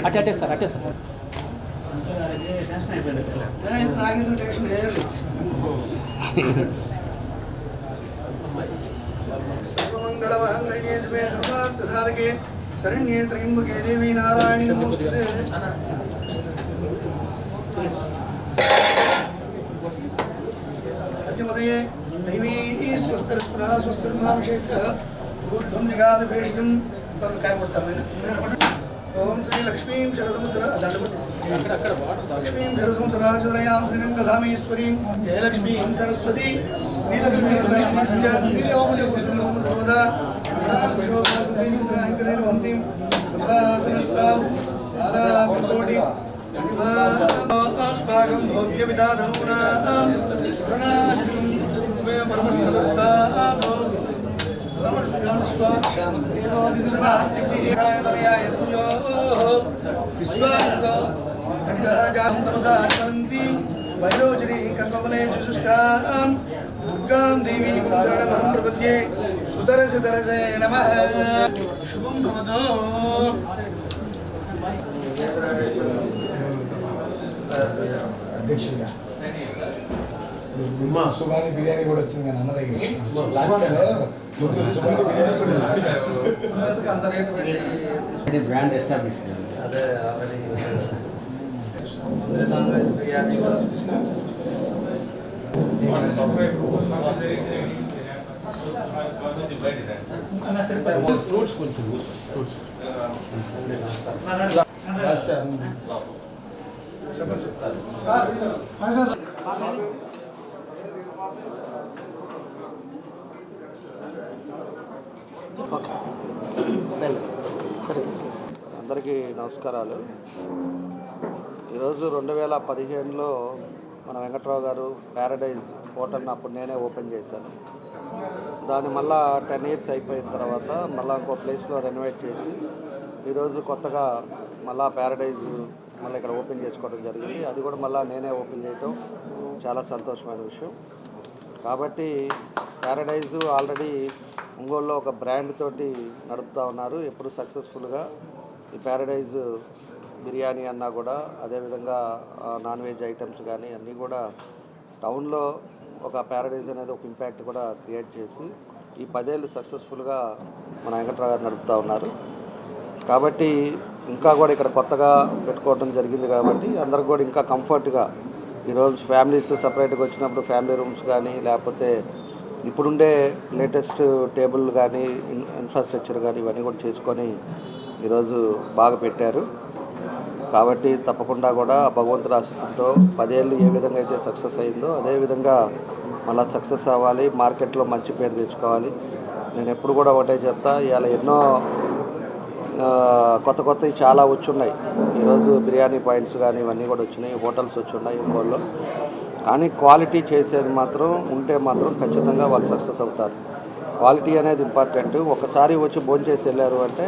అట్టే సార్ అట్టే సార్ सर्वमंगलमंगल्ये शरण्ये त्र्यंबके देवी नारायणी नमोस्तुते। अद्यमदये दैवी स्वस्तिर्पुरा स्वस्तिर्माभिषेकः ऊर्ध्वं निगादभेषजं तत् काय बोलताना ओम श्री लक्ष्मी शरसमुद्र लक्ष्मी शरसमुद्राचरयां श्रीरंगधामेश्वरीं जयलक्ष्मी सरस्वती श्रीलक्ष्मी सर्वदा शोभान्तिं अस्माकं भौत्यविदाधनूनां परमस्तरस्तात् वैरोचरी कर्मफले सुष्ठां दुर्गां देवी शरणमहं प्रपद्ये सुदरसे नमः। शुभं भवतु। अध्यक्षुगा సుబాని బిర్యానీ కూడా వచ్చింది కానీ అన్న దగ్గర బ్రాండ్ ఎస్టాబ్లిష్ అదే already non veg biryani fruits కొంచెం ఫ్రూట్స్ సార్ అందరికీ నమస్కారాలు. ఈరోజు 2015లో మన వెంకట్రావు గారు ప్యారడైజ్ హోటల్ని అప్పుడు నేనే ఓపెన్ చేశాను. దాన్ని మళ్ళా 10 years అయిపోయిన తర్వాత మళ్ళీ ఇంకో ప్లేస్లో రెనోవేట్ చేసి ఈరోజు కొత్తగా మళ్ళా ప్యారడైజ్ మళ్ళీ ఇక్కడ ఓపెన్ చేసుకోవడం జరిగింది. అది కూడా మళ్ళీ నేనే ఓపెన్ చేయటం చాలా సంతోషమైన విషయం. కాబట్టి ప్యారడైజు ఆల్రెడీ ఒంగోలులో ఒక బ్రాండ్ తోటి నడుపుతూ ఉన్నారు. ఎప్పుడు సక్సెస్ఫుల్గా ఈ ప్యారడైజ్ బిర్యానీ అన్నా కూడా అదేవిధంగా నాన్ వెజ్ ఐటమ్స్ కానీ అన్నీ కూడా టౌన్లో ఒక ప్యారడైజ్ అనేది ఒక ఇంపాక్ట్ కూడా క్రియేట్ చేసి ఈ 10 ఏళ్ళు సక్సెస్ఫుల్గా మన వెంకట్రావు గారు నడుపుతూ ఉన్నారు. కాబట్టి ఇంకా కూడా ఇక్కడ కొత్తగా పెట్టుకోవడం జరిగింది. కాబట్టి అందరికి కూడా ఇంకా కంఫర్ట్గా ఈరోజు ఫ్యామిలీస్ సపరేట్గా వచ్చినప్పుడు ఫ్యామిలీ రూమ్స్ కానీ లేకపోతే ఇప్పుడుండే లేటెస్ట్ టేబుల్ కానీ ఇన్ఫ్రాస్ట్రక్చర్ కానీ ఇవన్నీ కూడా చేసుకొని ఈరోజు బాగా పెట్టారు. కాబట్టి తప్పకుండా కూడా భగవంతుడి ఆశీస్సులతో 10 ఏళ్ళు ఏ విధంగా అయితే సక్సెస్ అయిందో అదేవిధంగా మళ్ళీ సక్సెస్ అవ్వాలి, మార్కెట్లో మంచి పేరు తెచ్చుకోవాలి. నేను ఎప్పుడు కూడా ఒకటే చెప్తా, ఇవాళ ఎన్నో కొత్తవి చాలా వచ్చున్నాయి. ఈరోజు బిర్యానీ పాయింట్స్ కానీ ఇవన్నీ కూడా వచ్చినాయి, హోటల్స్ వచ్చున్నాయి ఒంగోలులో. కానీ క్వాలిటీ చేసేది మాత్రం ఉంటే మాత్రం ఖచ్చితంగా వాళ్ళు సక్సెస్ అవుతారు. క్వాలిటీ అనేది ఇంపార్టెంట్. ఒకసారి వచ్చి భోంచేసి వెళ్ళారు అంటే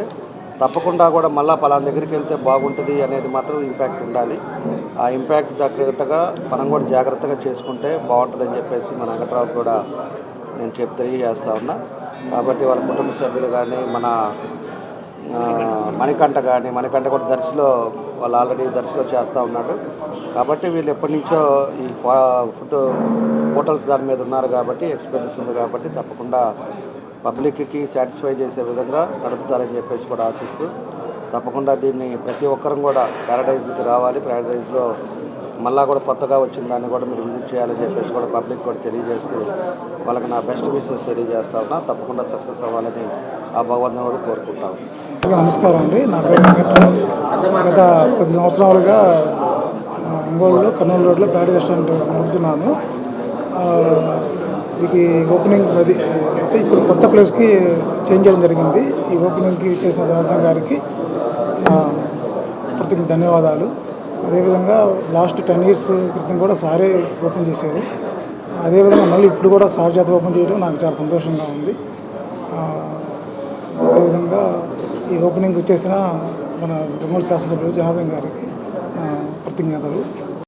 తప్పకుండా కూడా మళ్ళీ పలానా దగ్గరికి వెళ్తే బాగుంటుంది అనేది మాత్రం ఇంపాక్ట్ ఉండాలి. ఆ ఇంపాక్ట్ తగ్గట్టుగా మనం కూడా జాగ్రత్తగా చేసుకుంటే బాగుంటుందని చెప్పేసి మన వెంకట్రావు కూడా నేను తెలియజేస్తా ఉన్నా. కాబట్టి వాళ్ళ కుటుంబ సభ్యులు కానీ మన మణికంఠ కూడా దర్శిలో వాళ్ళు ఆల్రెడీ దర్శిలో చేస్తూ ఉన్నాడు. కాబట్టి వీళ్ళు ఎప్పటి నుంచో ఈ ఫుడ్ హోటల్స్ దాని మీద ఉన్నారు కాబట్టి ఎక్స్పీరియన్స్ ఉంది. కాబట్టి తప్పకుండా పబ్లిక్కి సాటిస్ఫై చేసే విధంగా నడుపుతారని చెప్పేసి కూడా ఆశిస్తూ తప్పకుండా దీన్ని ప్రతి ఒక్కరం కూడా ప్యారడైజ్కి రావాలి. ప్యారడైజ్లో మళ్ళా కూడా కొత్తగా వచ్చిన దాన్ని కూడా మీరు విజిట్ చేయాలని చెప్పేసి కూడా పబ్లిక్ కూడా తెలియజేస్తూ వాళ్ళకి నా బెస్ట్ విషెస్ తెలియజేస్తా ఉన్నా. తప్పకుండా సక్సెస్ అవ్వాలని ఆ భగవంతుని కూడా కోరుకుంటాను. నమస్కారం అండి, నా పేరు వెంకట్రావు. గత 10 సంవత్సరాలుగా ఒంగోలులో కర్నూలు రోడ్లో ప్యాడ్ రెస్టారెంట్ నడుపుతున్నాను. దీనికి ఓపెనింగ్ అయితే ఇప్పుడు కొత్త ప్లేస్కి చేంజ్ చేయడం జరిగింది. ఈ ఓపెనింగ్కి చేసిన జనార్దన్ గారికి ప్రత్యేక ధన్యవాదాలు. అదేవిధంగా లాస్ట్ 10 years క్రితం కూడా సారే ఓపెన్ చేశారు. అదేవిధంగా మళ్ళీ ఇప్పుడు కూడా సార్ చేత ఓపెన్ చేయడం నాకు చాలా సంతోషంగా ఉంది. అదేవిధంగా ఈ ఓపెనింగ్ వచ్చేసిన మన రిమోట్ శాసనసభ్యులు జనార్దన్ గారికి కృతజ్ఞతలు.